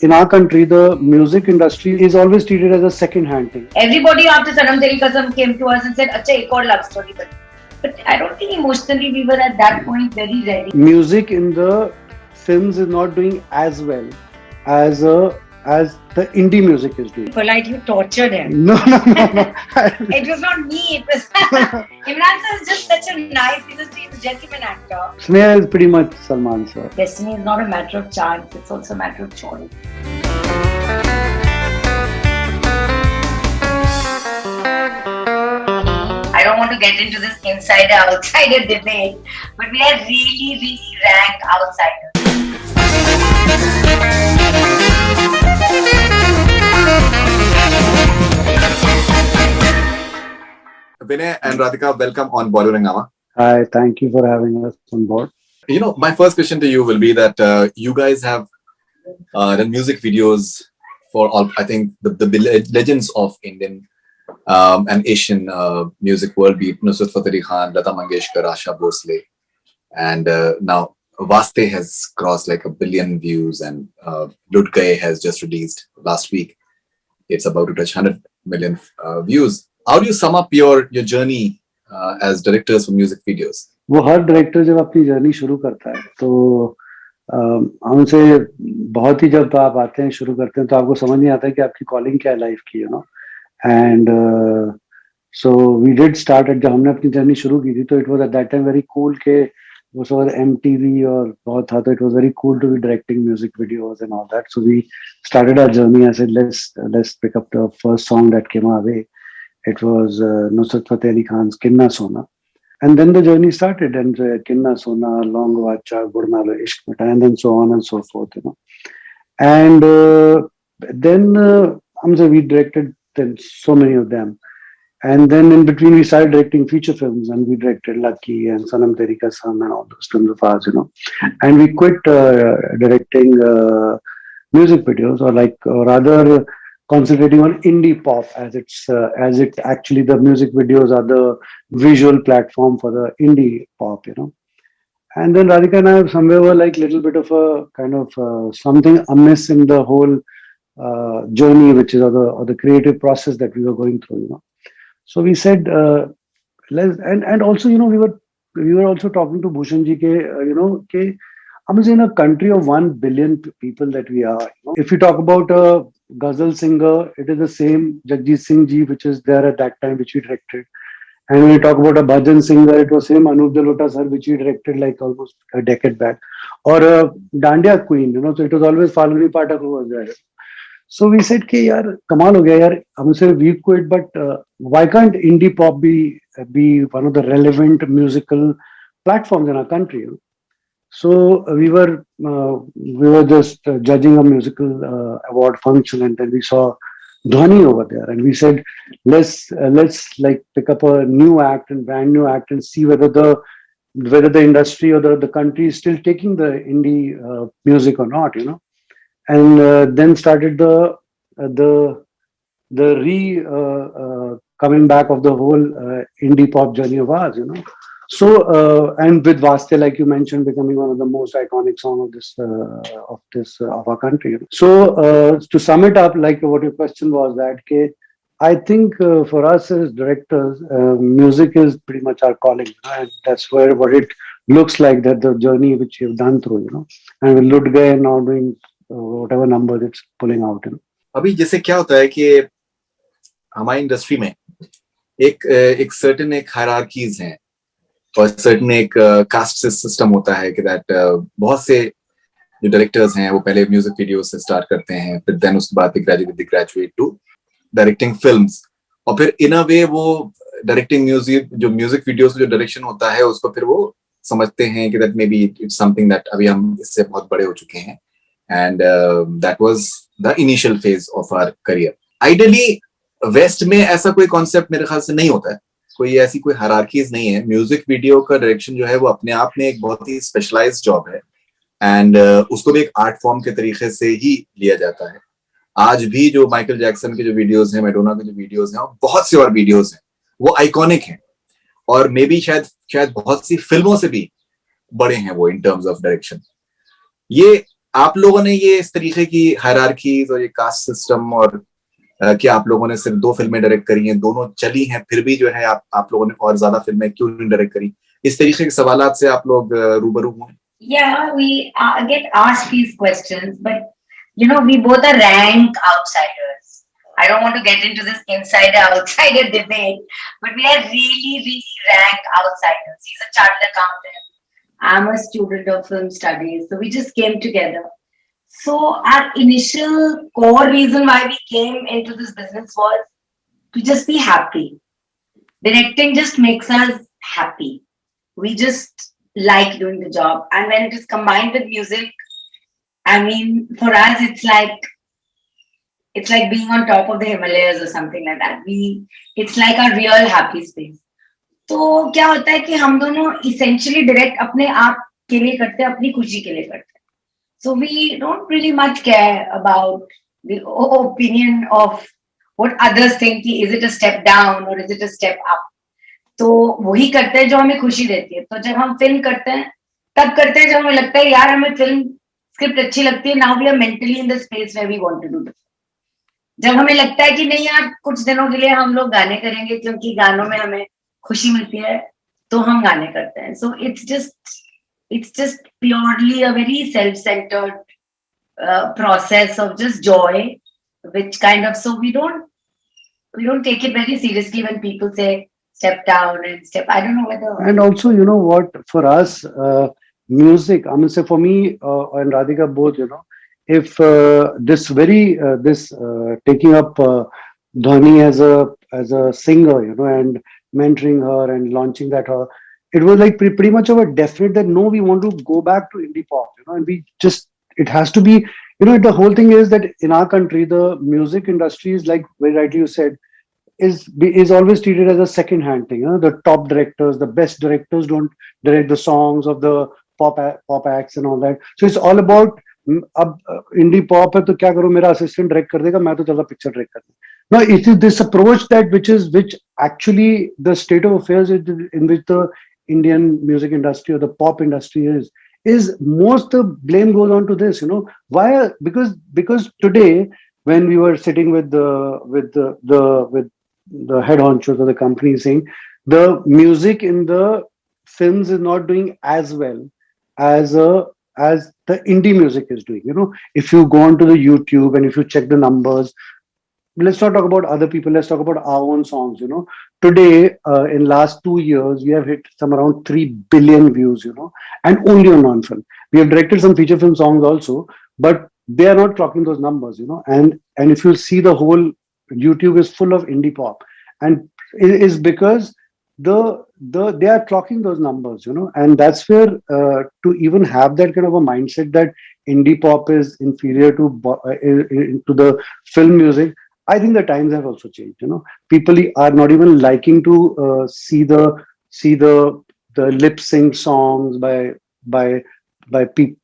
in our country, the music industry is always treated as a second-hand thing. Everybody after Sanam Teri Kasam came to us and said, "Acha, ek aur love story." But I don't think emotionally we were at that point very ready. Music in the films is not doing as well as the indie music is doing. Polite, you tortured him. No. It was not me. It was Imran sir is just such a nice, he's a gentleman actor. Sneha is pretty much Salman sir. Destiny is not a matter of chance; it's also a matter of choice. I don't want to get into this insider-outsider debate, but we are really ranked outsiders. Vinay and Radhika, welcome on Bollywood Hungama. Hi, thank you for having us on board. You know, my first question to you will be that you guys have done music videos for all, I think, the legends of Indian and Asian music world, be it Nusrat Fateh Ali Khan, Lata Mangeshkar, Asha Bhosle, and now Vaste has crossed like 1 billion views, and Lut Gaye has just released last week. It's about to touch 100 million views. How do you sum up your journey as directors for music videos? वो हर director जब अपनी journey शुरू करता है तो हमसे बहुत ही जब आप आते हैं शुरू करते हैं तो आपको समझ नहीं आता है कि आपकी कॉलिंग क्या है लाइफ की, you know. And so we did start जब हमने अपनी जर्नी शुरू की थी तो it was at that time very cool के वो सब MTV और बहुत था तो it was very cool to be directing music videos and all that. So we started our journey. I said let's pick up the first song that came our way. It was Nusrat Fateh Ali Khan's Kinna Sona. And then the journey started, and Kinna Sona, Long Vacha, Gurnalo Ishq Mita, and then so on and so forth, you know. And then we directed then so many of them. And then in between we started directing feature films, and we directed Lucky and Sanam Teri Kasam and all those films of ours, you know. And we quit directing music videos, or rather concentrating on indie pop as it actually the music videos are the visual platform for the indie pop, you know. And then Radhika and I somewhere were like little bit of a kind of something amiss in the whole journey, which is or the creative process that we were going through, you know. So we said and also, you know, we were also talking to Bhushan ji ke you know ke in a country of 1 billion people that we are, you know, if you talk about a ghazal singer, it is the same Jagjit Singh ji, which is there at that time, which we directed. And when you talk about a bhajan singer, it was same Anup Jalota sir, which we directed like almost a decade back. Or a Dandiya queen, you know, so it was always Falguni Pathak who was there. So we said, "Ke yaar, kamal ho gaya yaar, humse we quit, but why can't indie pop be one of the relevant musical platforms in our country?" You know? So we were just judging a musical award function, and then we saw Dhwani over there, and we said, let's like pick up a new act and brand new act and see whether the industry or the country is still taking the indie music or not, you know. And then started the coming back of the whole indie pop journey of ours, you know. So and with Vaste, like you mentioned, becoming one of the most iconic song of our country. So to sum it up, like what your question was, that I think for us as directors, music is pretty much our calling, you know, and that's what it looks like, that the journey which you've done through, you know, and with Lut Gaye now doing whatever numbers it's pulling out, you know. अभी जैसे क्या होता है कि हमारी industry में एक certain एक हायरार्कीज हैं और सर्टेन एक कास्ट सिस्टम होता है कि दैट बहुत से जो डायरेक्टर्स हैं वो पहले म्यूजिक वीडियो से स्टार्ट करते हैं, फिर देन उसके बाद ग्रेजुएट टू डायरेक्टिंग फिल्म्स, और फिर इन अ वे वो डायरेक्टिंग म्यूजिक वीडियोस जो डायरेक्शन होता है उसको फिर वो समझते हैं कि that may be it's something that अभी हम इससे बहुत बड़े हो चुके हैं, and that was the initial phase of our career. Ideally West में ऐसा कोई कॉन्सेप्ट मेरे ख्याल से नहीं होता है, कोई ऐसी कोई हायरार्कीज नहीं है. म्यूजिक वीडियो का डायरेक्शन जो है वो अपने आप में एक बहुत ही स्पेशलाइज्ड जॉब है, एंड उसको भी एक आर्ट फॉर्म के तरीके से ही लिया जाता है. आज भी जो माइकल जैक्सन के जो वीडियोस हैं, मैडोना के जो वीडियोस हैं, और बहुत से और वीडियोस हैं, वो आइकॉनिक हैं और मे बी शायद बहुत सी फिल्मों से भी बड़े हैं वो इन टर्म्स ऑफ डायरेक्शन. ये आप लोगों ने ये इस तरीके की हायरार्कीज और ये कास्ट सिस्टम और कि आप लोगों ने सिर्फ 2 फिल्में डायरेक्ट करी हैं, दोनों चली हैं, फिर भी जो है आप लोगों ने और ज्यादा फिल्में क्यों नहीं डायरेक्ट करी, इस तरीके के सवालात से आप लोग रूबरू हुए? Yeah, we get asked these questions, but we both are rank outsiders. I don't want to get into this insider-outsider debate, but we are really, really rank outsiders. He's a chartered accountant. I'm a student of film studies. So we just came together. So our initial core reason why we came into this business was to just be happy. Directing just makes us happy. We just like doing the job. And when it is combined with music, I mean, for us, it's like being on top of the Himalayas or something like that. It's like a real happy space. तो क्या होता है कि हम दोनों essentially direct अपने आप के लिए करते हैं, अपनी खुशी के लिए करते हैं. So we don't really much care about the opinion of what others think. Is it a step down or is it a step up? तो वही करते हैं जो हमें खुशी देती है. तो जब हम फिल्म करते हैं तब करते हैं जब हमें लगता है यार हमें फिल्म स्क्रिप्ट अच्छी लगती है. Now we are mentally in the space where we want to do this. जब हमें लगता है कि नहीं यार कुछ दिनों के लिए हम लोग गाने करेंगे क्योंकि गानों में हमें खुशी मिलती है, तो हम गाने करते हैं. सो it's just purely a very self-centered process of just joy, which kind of, so we don't take it very seriously when people say step down and step. I don't know whether. And also, you know what, for us, music, I mean, say for me and Radhika both, if this taking up Dhwani as a singer, and mentoring her and launching her, it was like pretty much of a definite that no, we want to go back to indie pop, and it has to be, the whole thing is that in our country, the music industry is, like very rightly you said, is always treated as a second hand thing. The top directors, the best directors don't direct the songs of the pop acts and all that. So it's all about अब indie pop है तो क्या करो, मेरा assistant direct कर देगा, मैं तो चला picture direct कर. Now it is this approach which actually the state of affairs in which the Indian music industry or the pop industry is most the blame goes on to this. Why? Because today when we were sitting with the head honchos of the company saying the music in the films is not doing as well as the indie music is doing. If you go onto the YouTube and if you check the numbers, let's not talk about other people, let's talk about our own songs. Today in last 2 years we have hit some around 3 billion views, and only on non-film. We have directed some feature film songs also, but they are not clocking those numbers, and if you see the whole YouTube is full of indie pop, and it is because they are clocking those numbers, and that's where to even have that kind of a mindset that indie pop is inferior to the film music. I think the times have also changed. People are not even liking to see the lip sync songs by pretty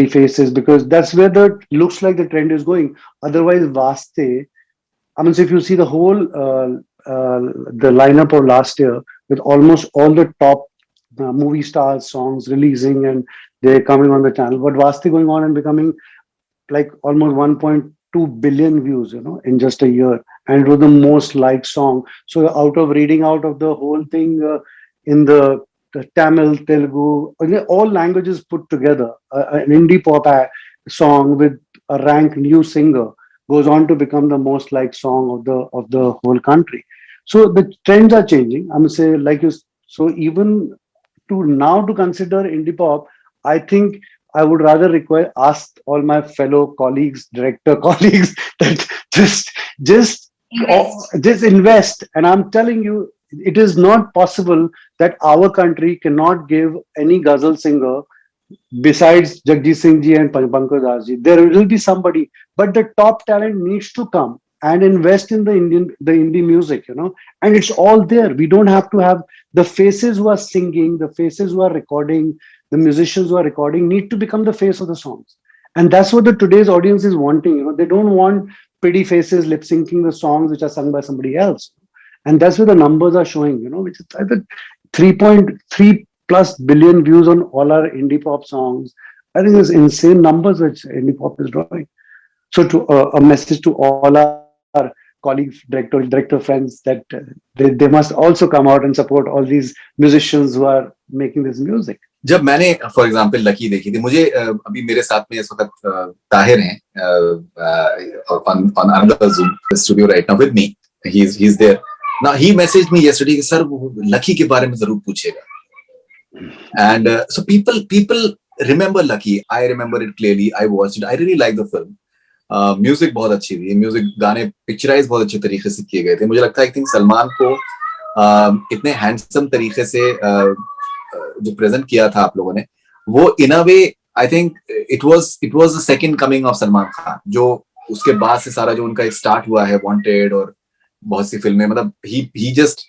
faces, because that's where looks like the trend is going. Otherwise, Vaste, I mean, so if you see the whole the lineup of last year with almost all the top movie stars songs releasing and they're coming on the channel, but Vaste going on and becoming like almost 1.2 billion views, in just a year, and it was the most liked song. So out of reading out of the whole thing in the Tamil, Telugu, all languages put together, an indie pop song with a rank new singer goes on to become the most liked song of the whole country. So the trends are changing. I'm say like you. So even to consider indie pop, I think I would rather ask all my fellow colleagues, director colleagues, that just invest. And I'm telling you, it is not possible that our country cannot give any ghazal singer besides Jagjeet Singh ji and Pankaj Das ji. There will be somebody, but the top talent needs to come and invest in the indie music, and it's all there. We don't have to have the faces who are singing, the faces who are recording, the musicians who are recording need to become the face of the songs. And that's what today's audience is wanting. They don't want pretty faces lip syncing the songs which are sung by somebody else. And that's where the numbers are showing, which is 3.3 plus billion views on all our indie pop songs. I think there's insane numbers which indie pop is drawing. So to a message to all our colleagues, director friends, that they must also come out and support all these musicians who are making this music. जब मैंने for example lucky देखी थी, मुझे अभी मेरे साथ में इस वक्त ताहिर हैं on another Zoom studio right now with me. He's there. Now he messaged me yesterday, sir lucky के बारे में जरूर पूछेगा. And so people remember Lucky. I remember it clearly. I watched it. I really like the film. Music बहुत अच्छी थी. Music गाने picturise बहुत अच्छे तरीके से किए गए थे. मुझे लगता है कि सलमान को इतने हैंडसम तरीके से जो प्रेजेंट किया था आप लोगों ने, वो in a way I think it was the second coming of Salman Khan. जो उसके बाद से सारा जो उनका एक स्टार्ट हुआ है, वांटेड और बहुत सी फिल्में, मतलब he just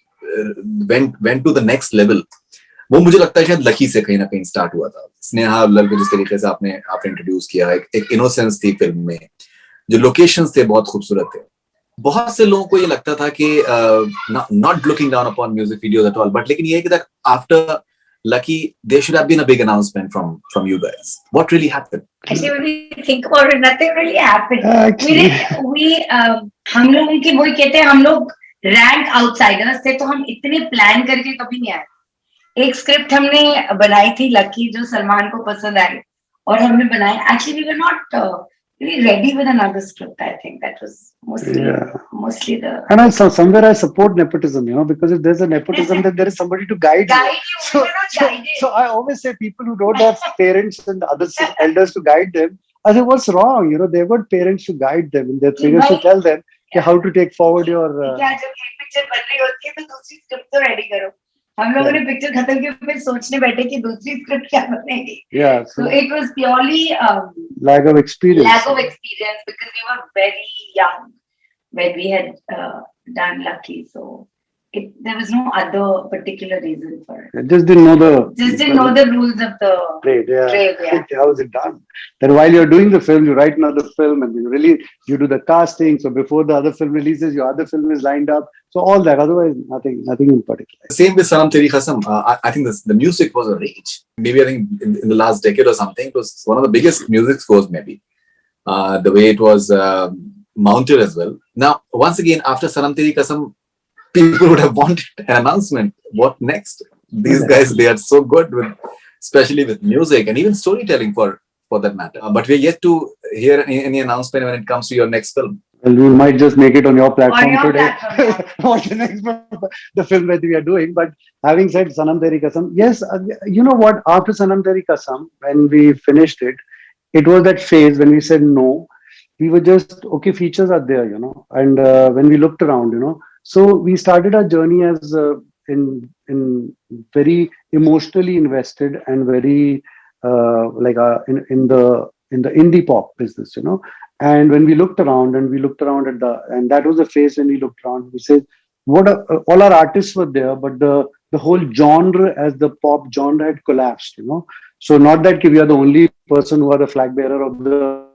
went to the next level. वो मुझे लगता है शायद लकी से कहीं ना कहीं स्टार्ट हुआ था. स्नेहा अव्वल को जिस तरीके से आपने इंट्रोड्यूस किया, एक इनोसेंस थी फिल्म में, जो लोकेशंस थे बहुत खूबसूरत थे. बहुत से लोगों को ये लगता था कि not looking down upon music videos at all, but लेकिन ये कि after Lucky there should have been a big announcement from you guys. What really happened? Actually, when we think about it, nothing really happened. हम लोग की वही कहते हैं, हम लोग रैंक आउटसाइडर्स थे, तो हम इतने प्लान करके कभी नहीं आए. एक स्क्रिप्ट हमने बनाई थी लकी, जो सलमान को पसंद आई, और हमने बनाई. Actually, we were not really ready with another script. I think that was mostly the. And somewhere I support nepotism, because if there's a nepotism, then there is somebody to guide you. So I always say people who don't have parents and other elders to guide them, I say what's wrong? They want parents to guide them in their figures to tell them how to take forward your. क्या जब एक picture बन रही होती है तो दूसरी script तो रेडी करो. हम लोगों ने पिक्चर खत्म की, फिर सोचने बैठे कि दूसरी स्क्रिप्ट क्या बनेगी. So it was purely lack of experience because we were very young when we had done Lucky. So there was no other particular reason for it. Just didn't know the rules of the trade. Yeah. How is it done? Then while you're doing the film, you write another film, and you do the casting. So before the other film releases, your other film is lined up. So all that. Otherwise, nothing in particular. Same with Sanam Teri Qasam. I think the music was a rage. Maybe I think in the last decade or something, it was one of the biggest music scores. Maybe the way it was mounted as well. Now, once again, after Sanam Teri Qasam, people would have wanted an announcement. What next? These guys, they are so good especially with music and even storytelling for that matter. But we're yet to hear any announcement when it comes to your next film. Well, we might just make it on your platform today. Platform, the film that we are doing. But having said Sanam Teri Qasam, yes, you know what? After Sanam Teri Qasam, when we finished it, it was that phase when we said no. We were just okay. Features are there, and when we looked around, so we started our journey as in very emotionally invested and very in the indie pop business, And when we looked around and that was the phase when we looked around, we said, all our artists were there, but the whole genre as the pop genre had collapsed, So not that we are the only person who are the flag bearer of the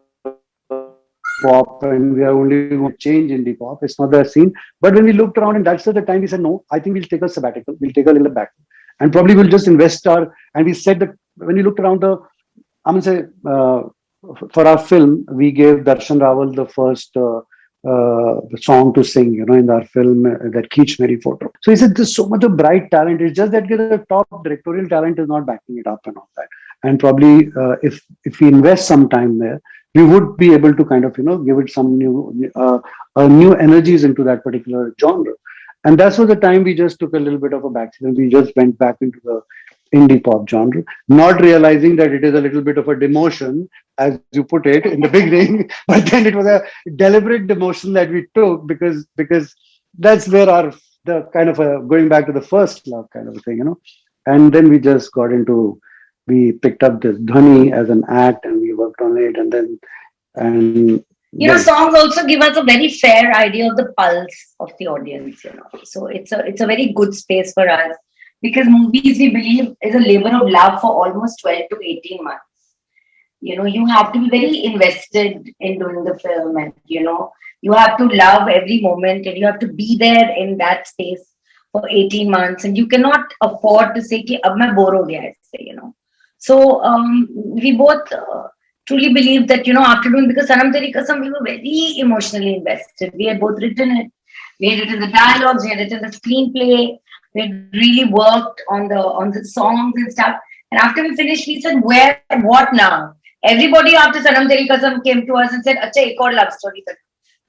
pop and we are only going to change indie pop. It's not that scene. But when we looked around, and that's the time we said, no, I think we'll take a sabbatical. We'll take a little back. And probably we'll just invest and we said that when you looked around for our film, we gave Darshan Rawal the first song to sing, in our film, that Keech Meri Photo. So he said, there's so much of bright talent. It's just that the top directorial talent is not backing it up and all that. And probably if we invest some time there, we would be able to kind of, give it some new energies into that particular genre. And that's was the time we just took a little bit of a backseat and we just went back into the indie pop genre, not realizing that it is a little bit of a demotion, as you put it in the beginning, but then it was a deliberate demotion that we took because that's where the kind of going back to the first love kind of a thing, And then we just we picked up this Dhani as an act and we worked on it songs also give us a very fair idea of the pulse of the audience, So it's a very good space for us because movies, we believe, is a labor of love for almost 12 to 18 months. You have to be very invested in doing the film and, you have to love every moment and you have to be there in that space for 18 months and you cannot afford to say, ki, ab main bore ho gaya isse, So we both truly believe that, you know, after doing, because Sanam Teri Kasam, we were very emotionally invested. We had both written it, we had written the dialogues, we had written the screenplay, we had really worked on the songs and stuff. And after we finished, we said, where, what now? Everybody after Sanam Teri Kasam came to us and said, "Acha, ek aur love story."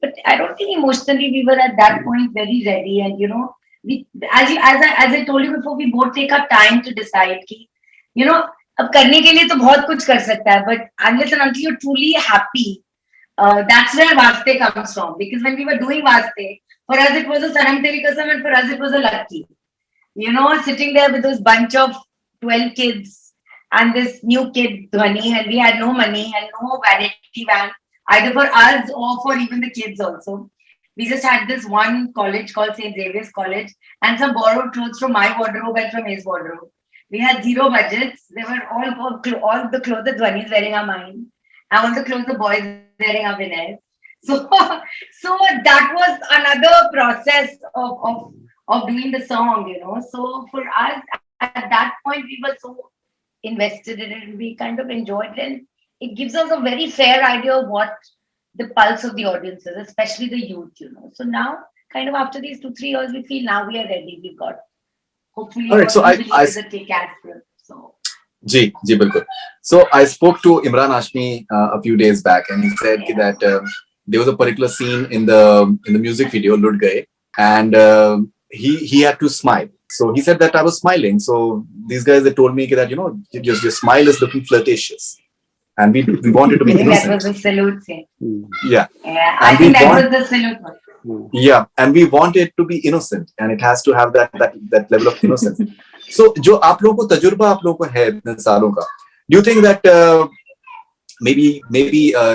But I don't think emotionally we were at that point very ready. And you know, we, as I told you before, we both take our time to decide कि, you know, अब करने के लिए तो बहुत कुछ कर सकता है, but unless and until you're truly happy, that's where Vaste comes from. Because when we were doing Vaste, for us it was a Sanam Teri Kasam, and for us it was a Lucky. You know, sitting there with those bunch of 12 kids and this new kid Dhwani, and we had no money and no vanity van, either for us or for even the kids also. We just had this one college called St. Xavier's College and some borrowed clothes from my wardrobe and from his wardrobe. We had zero budgets. They were all the clothes that Dhwani is wearing are mine, and all the clothes the boys wearing are Vinay's. So, so that was another process of doing the song, you know. So for us at that point, we were so invested in it, we kind of enjoyed it, and it gives us a very fair idea of what the pulse of the audience is, especially the youth, you know. So now, kind of after these 2-3 years, we feel now we are ready. We've got, hopefully, All right, so I the kick-ass film. So Ji, bilkul. So I spoke to Imran Hashmi a few days back, and he said that there was a particular scene in the music video Lut Gaye, and he had to smile. So he said that I was smiling. So these guys, they told me that, you know, your smile is looking flirtatious, and we wanted to be I think innocent. that was the salute scene. Yeah. Yeah, I think that was the salute one. Yeah, and we want it to be innocent, and it has to have that level of innocence. So, जो आप लोगों को तजुर्बा आप लोगों को है इतने सालों का, do you think that maybe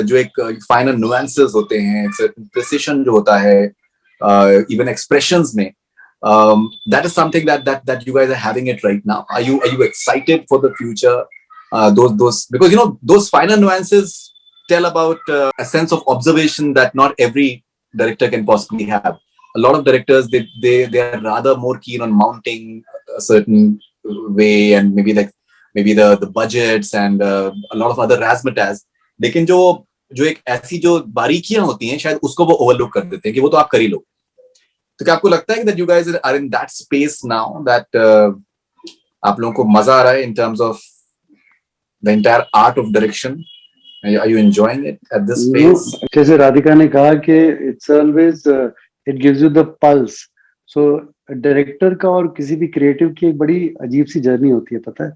जो एक finer nuances होते हैं, certain precision जो होता है, even expressions में, that is something that you guys are having it right now. Are you excited for the future? Those because, you know, those finer nuances tell about a sense of observation that not every director can possibly have. A lot of directors, they are rather more keen on mounting a certain way, and maybe the budgets and a lot of other razzmatazz. लेकिन जो एक ऐसी जो बारीकियां होती हैं, शायद उसको वो ओवरलुक कर देते हैं कि वो तो आप कर ही लो. तो क्या आपको लगता है कि that you guys are in that space now, that आप लोगों को मजा आ रहा है in terms of the entire art of direction? Are you enjoying it at this phase? जैसे राधिका ने कहा कि it's always it gives you the pulse. So director का और किसी भी क्रिएटिव की एक बड़ी अजीब सी जर्नी होती है, पता है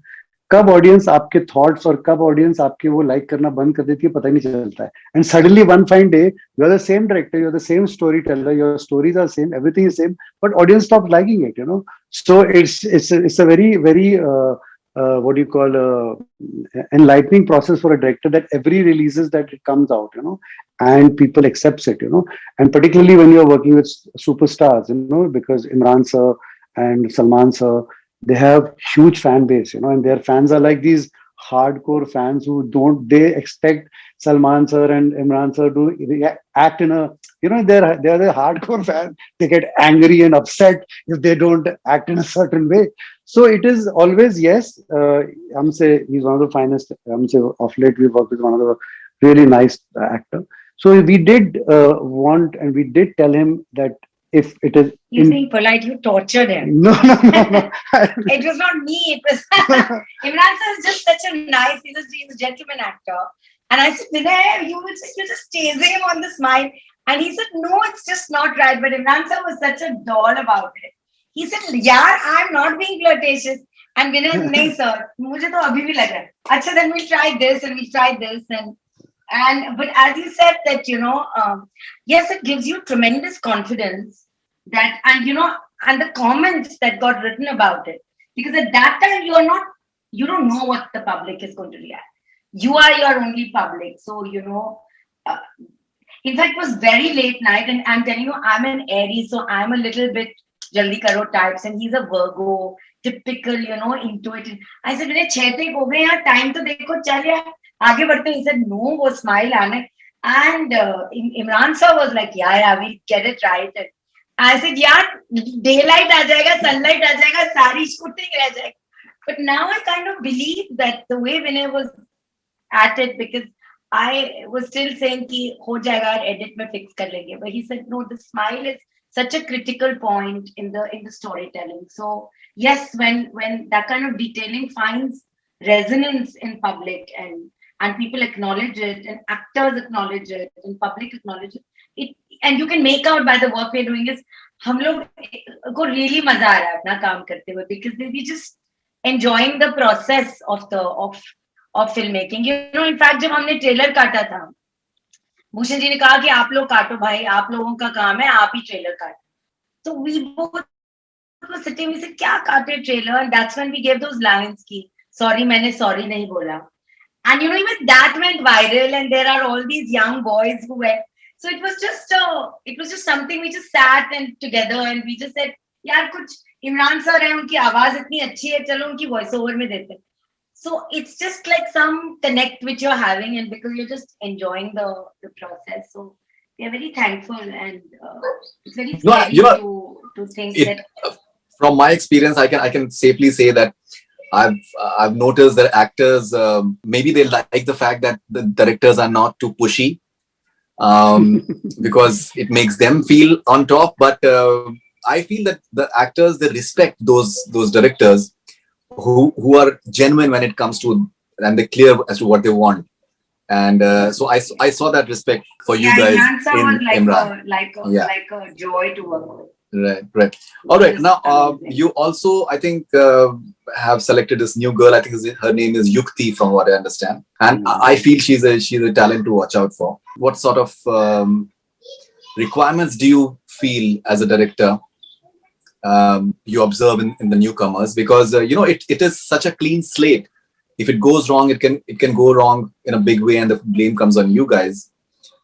कब ऑडियंस आपके थॉट्स और कब ऑडियंस आपके वो लाइक करना बंद कर देती है, पता ही नहीं चलता है. And suddenly one fine day you are the same director, you are the same story teller, your stories are same, everything is same, but audience stop liking it, you know. So it's a very what do you call enlightening process for a director, that every releases that it comes out, you know, and people accepts it, you know. And particularly when you're working with superstars, you know, because Imran sir and Salman sir, they have huge fan base, you know, and their fans are like these hardcore fans who they expect Salman sir and Imran sir to act in a, you know, they're the hardcore fans. They get angry and upset if they don't act in a certain way. So it is always, yes, I'm say he's one of the finest. I'm say of late we worked with one of the really nice actor. So we did want, and we did tell him that if it is, He's being polite, you tortured him. no. It was not me. It was Imran sir is just such a nice, he's a gentleman actor. And I said, Vinay, you just chasing him on the smile. And he said, no, it's just not right. But Imran sir was such a doll about it. He said, yeah, I'm not being flirtatious. And Vinay, nahi sir, mujhe to abhi bhi lag raha hai. Acha, then we'll try this and we'll try this. And but as you said that, you know, yes, it gives you tremendous confidence that, and you know, and the comments that got written about it. Because at that time, you don't know what the public is going to react. You are your only public. So, you know, in fact, it was very late night, and I'm telling you, I'm an Aries, so I'm a little bit jaldi karo types, and he's a Virgo, typical, you know, intuitive. I said, "Vinay, 6 take ho gaye yaar, time to dekho, chal yaar, aage badhte." He said, "No, wo smile aane." And Imran sir was like, "Yeah, we'll get it right." And I said, "Yeah, daylight aa jayega, sunlight aa jayega, sari shooting reh jayegi." But now I kind of believe that the way Vinay was at it, because I was still saying कि हो जाएगा edit में fix कर लेंगे, but he said no, the smile is such a critical point in the storytelling. So yes, when that kind of detailing finds resonance in public, and people acknowledge it, and actors acknowledge it, and public acknowledge it, and you can make out by the work we're doing is हम लोग को really मजा आ रहा है अपना काम करते हुए, because we just enjoying the process of filmmaking. You know, in fact, जब हमने ट्रेलर काटा था, भूषण जी ने कहा कि आप लोग काटो भाई, आप लोगों का काम है, आप ही ट्रेलर काटो. So we both were sitting, we said क्या काटे trailer, and that's when we gave those lines की sorry मैंने sorry नहीं बोला. And you know, even that went viral, and there are all these young boys who went. So it was just something we just sat and together, and we just said, यार कुछ Imran sir है, उनकी आवाज इतनी अच्छी है, चलो उनकी वॉइस ओवर में देते हैं. So it's just like some connect which you're having, and because you're just enjoying the process. So we are very thankful, and it's very No, scary you know, to think it, that. from my experience, I can safely say that I've noticed that actors maybe they like the fact that the directors are not too pushy, because it makes them feel on top. But I feel that the actors, they respect those directors who are genuine when it comes to, and they're clear as to what they want. And so I saw that respect for you guys Imran sir in was like Imran. Yeah. like a joy to work with. Right. All right. Just Now, amazing. you also, I think, have selected this new girl. I think her name is Yukti, from what I understand, and I feel she's a talent to watch out for. What sort of requirements do you feel as a director you observe in the newcomers? Because you know, it is such a clean slate. If it goes wrong, it can go wrong in a big way, and the blame comes on you guys.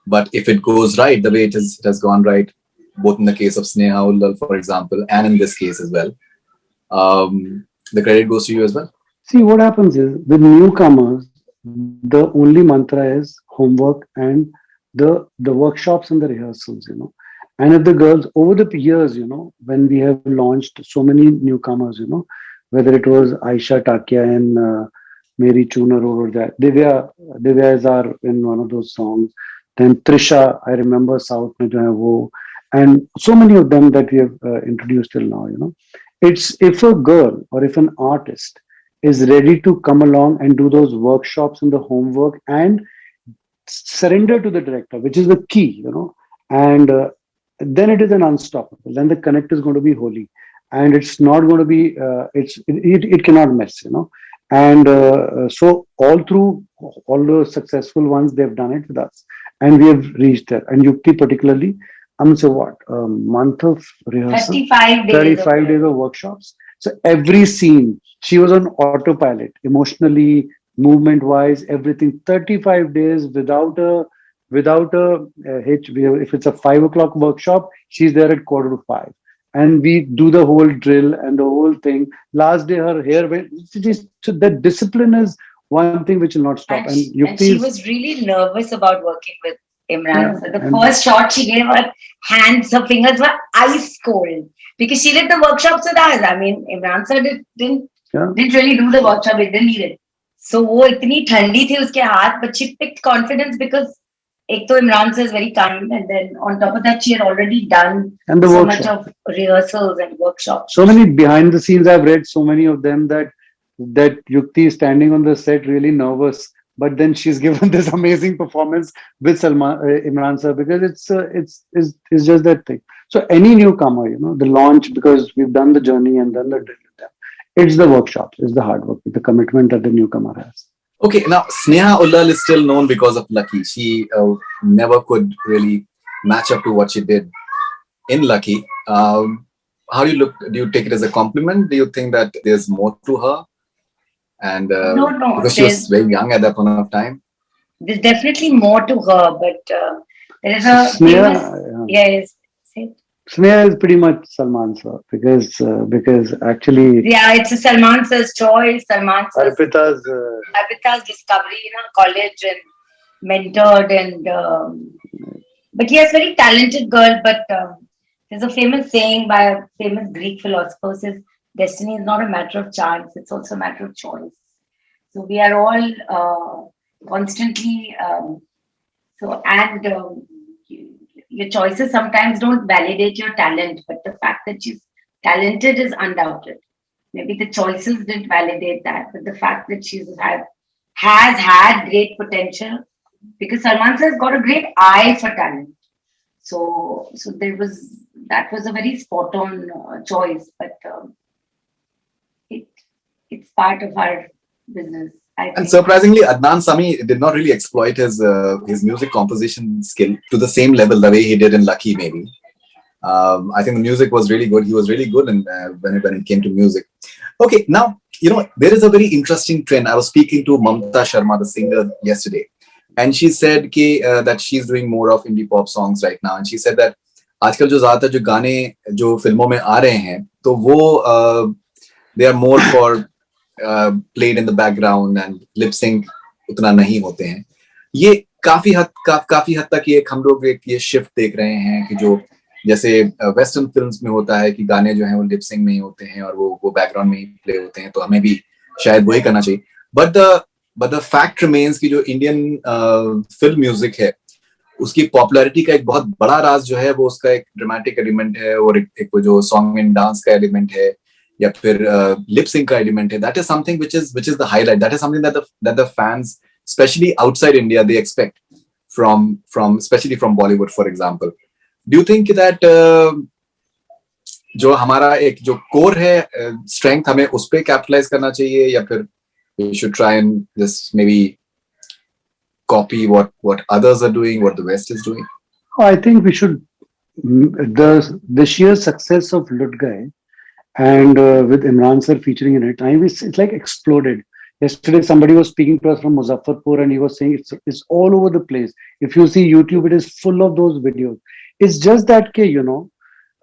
But if it goes right, the way it has gone right, both in the case of Sneha Ullal, for example, and in this case as well, the credit goes to you as well. See, what happens is with newcomers, the only mantra is homework and the workshops and the rehearsals, you know. And if the girls over the years, you know, when we have launched so many newcomers, you know, whether it was Aisha Takia in Meri Chunar or that Divya is our in one of those songs. Then Trisha, I remember South mein jo hai wo, and so many of them that we have introduced till now, you know. It's if a girl or if an artist is ready to come along and do those workshops and the homework and surrender to the director, which is the key, you know, and then it is an unstoppable. Then the connect is going to be holy, and it's not going to be. It cannot mess, you know. And so all through all the successful ones, they've done it with us, and we have reached there. And Yukti particularly, I'm so what a month of rehearsal, 35 days of workshops. So every scene, she was on autopilot, emotionally, movement wise, everything. 35 days without a hitch. If it's a 5 o'clock workshop, she's there at 4:45, and we do the whole drill and the whole thing. Last day, her hair went. So that discipline is one thing which will not stop. And she was really nervous about working with Imran. Yeah, So the first shot she gave, her hands, her fingers were ice cold because she did the workshops with us. I mean, Imran sir didn't really do the workshop; he didn't need it. So वो इतनी ठंडी थी उसके हाथ, but she picked confidence because एक तो Imran sir is very kind, and then on top of that, she had already done so much of rehearsals and workshops. So many behind the scenes I've read, so many of them that Yukti is standing on the set really nervous, but then she's given this amazing performance with Imran sir, because it's just that thing. So any newcomer, you know, the launch, because we've done the journey and done the drill with them, it's the workshops, it's the hard work, the commitment that the newcomer has. Okay, now Sneha Ullal is still known because of Lucky. She never could really match up to what she did in Lucky. How do you look? Do you take it as a compliment? Do you think that there's more to her? And No, because she was very young at that point of time. There's definitely more to her, but there is a Sneha, yes. Sneha is pretty much Salman sir, because actually it's a Salman sir's choice. Salman sir's Arpita's discovery in her college and mentored, and but yes, very talented girl. But there's a famous saying by a famous Greek philosopher, says destiny is not a matter of chance, it's also a matter of choice. So we are all constantly, so, and your choices sometimes don't validate your talent, but the fact that she's talented is undoubted. Maybe the choices didn't validate that, but the fact that has had great potential, because Salman sir has got a great eye for talent. So that was a very spot on choice, but it it's part of our business, I And think. surprisingly, Adnan Sami did not really exploit his music composition skill to the same level the way he did in Lucky, maybe. I think the music was really good. He was really good when it came to music. Okay, now, there is a very interesting trend. I was speaking to Mamta Sharma, the singer, yesterday, and she said that she's doing more of indie pop songs right now. And she said that आजकल जो ज्यादातर जो गाने जो फिल्मों में आ रहे हैं तो वो they are more for played in the background and lip sync उतना नहीं होते हैं. ये काफी हद तक ये हम लोग ये शिफ्ट देख रहे हैं कि जो जैसे वेस्टर्न फिल्म्स में होता है कि गाने जो हैं वो लिप सिंक में ही होते हैं और वो बैकग्राउंड में ही प्ले होते हैं, तो हमें भी शायद वही करना चाहिए. बट द फैक्ट रिमेन्स कि जो इंडियन फिल्म म्यूजिक है उसकी पॉपुलैरिटी का एक बहुत बड़ा राज जो है वो उसका एक ड्रामेटिक एलिमेंट है और एक जो सॉन्ग एंड डांस का एलिमेंट है या फिर लिप सिंक का एलिमेंट है. That is something which is the highlight. That is something that the fans specially outside India they expect from specially from Bollywood for example. Do you think that जो हमारा एक जो core है strength हमें उस पे कैपिटलाइज करना चाहिए या फिर we should try and just maybe copy what others are doing, what the West is doing? I think we should. The sheer success of Lutgai and with Imran sir featuring in it, it's like exploded. Yesterday, somebody was speaking to us from Muzaffarpur, and he was saying it's all over the place. If you see YouTube, it is full of those videos. It's just that,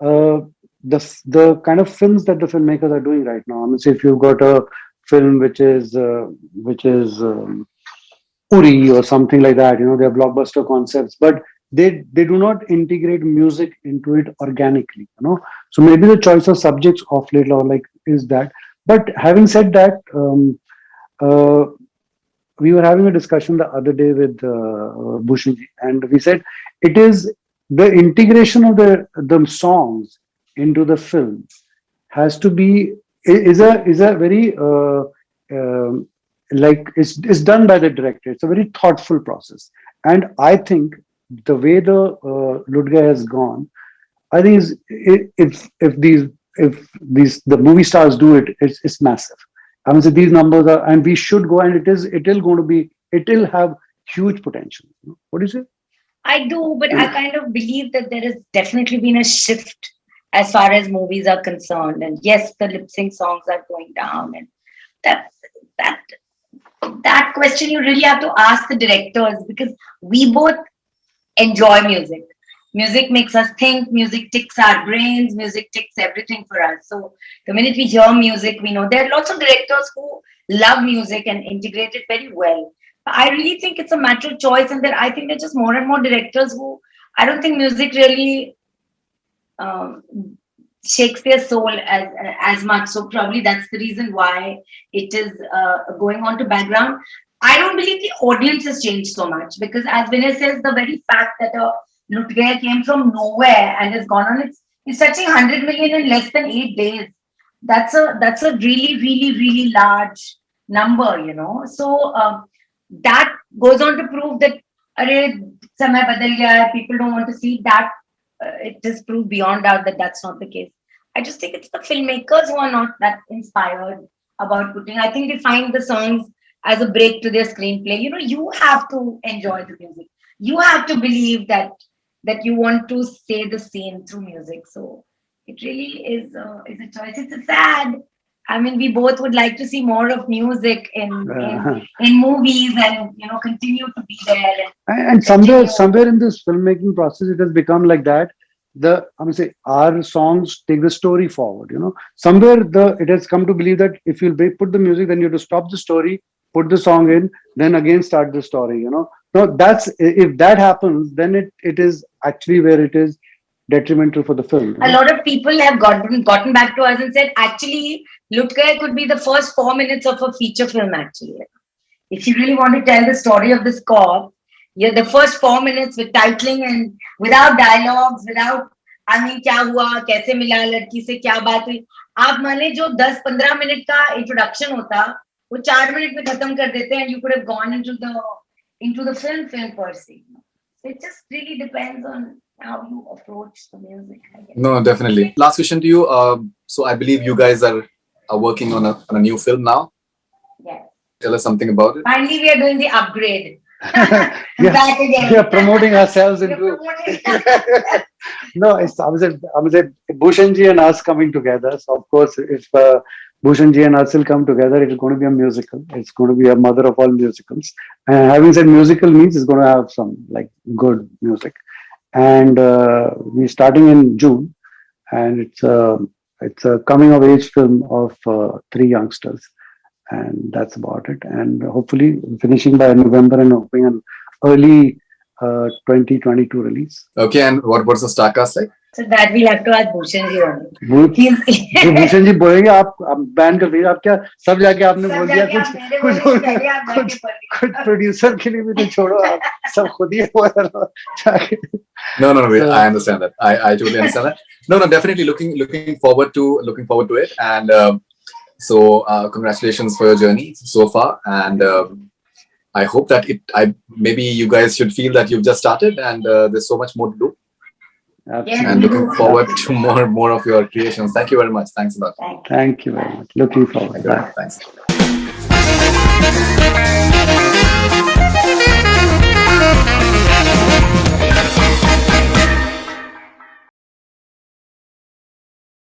the kind of films that the filmmakers are doing right now. I mean, say if you've got a film which is Uri or something like that, they're blockbuster concepts, but they do not integrate music into it organically, So maybe the choice of subjects of late or like is that. But having said that, we were having a discussion the other day with Bhushanji, and we said it is the integration of the songs into the film has to be is a very like it's done by the director. It's a very thoughtful process, and I think the way the Lutgai has gone, I think if the movie stars do it, it's massive. I mean, so these numbers are, and we should go, and it'll have huge potential. What do you say? I do, but I kind of believe that there has definitely been a shift as far as movies are concerned. And yes, the lip sync songs are going down, and that question you really have to ask the directors, because we both enjoy music. Music makes us think, music ticks our brains, music ticks everything for us. So the minute we hear music, we know there are lots of directors who love music and integrate it very well. But I really think it's a matter of choice, and I think there are just more and more directors who, I don't think music really shakes their soul as much. So probably that's the reason why it is going on to background. I don't believe the audience has changed so much, because as Vinay says, the very fact that Lutgai came from nowhere and has gone on, it's touching 100 million in less than 8 days. That's a really, really, really large number, So that goes on to prove that samay badal gaya hai, people don't want to see that. It is proved beyond doubt that that's not the case. I just think it's the filmmakers who are not that inspired about putting. I think they find the songs as a break to their screenplay. You have to enjoy the music. You have to believe that you want to say the scene through music. So it really is a choice. It's sad. I mean, we both would like to see more of music in movies, and continue to be there. And somewhere in this filmmaking process, it has become like that. Our songs take the story forward. Somewhere it has come to believe that if you put the music, then you have to stop the story, put the song in, then again start the story. So if that happens, then it is actually where it is. detrimental for the film. A lot of people have gotten back to us and said, actually, Lutkar could be the first 4 minutes of a feature film, actually. If you really want to tell the story of this cop, you're the first 4 minutes with titling and without dialogues, without, I mean, क्या हुआ, कैसे मिला लड़की से, क्या बात हुई. आप माने जो 10-15 मिनट का इंट्रोडक्शन होता, वो 4 मिनट में खत्म कर देते हैं, and you could have gone into the film per se. So it just really depends on how you approach the music, I guess. No, definitely. Last question to you. So I believe you guys are working on a new film now. Yes. Tell us something about it. Finally, we are doing the upgrade. Yeah, Back again. we are promoting ourselves We're into. promoting- No, it's I was say Bhushanji and us coming together. So of course, if Bhushanji and us will come together, it's going to be a musical. It's going to be a mother of all musicals. And having said musical means it's going to have some like good music. And we're starting in June, and it's a coming of age film of 3 youngsters, and that's about it. And hopefully finishing by November and hoping an early 2022 release. Okay, and what's the star cast like? So that we'll have to ask Bhushan ji only. जो भूषण जी बोलेंगे आप ban कर दीजिए. आप क्या सब जाके आपने बोल दिया कुछ कुछ प्रोड्यूसर के लिए भी तो छोड़ो, आप सब खुद ही जाके. No, wait, I understand that. I totally understand that. No, definitely looking forward to it. And so congratulations for your journey so far. And I hope that maybe you guys should feel that you've just started and there's so much more to do. Absolutely. And looking forward to more of your creations. Thank you very much. Thanks a lot. Thank you very much. Looking forward. Bye. Thanks.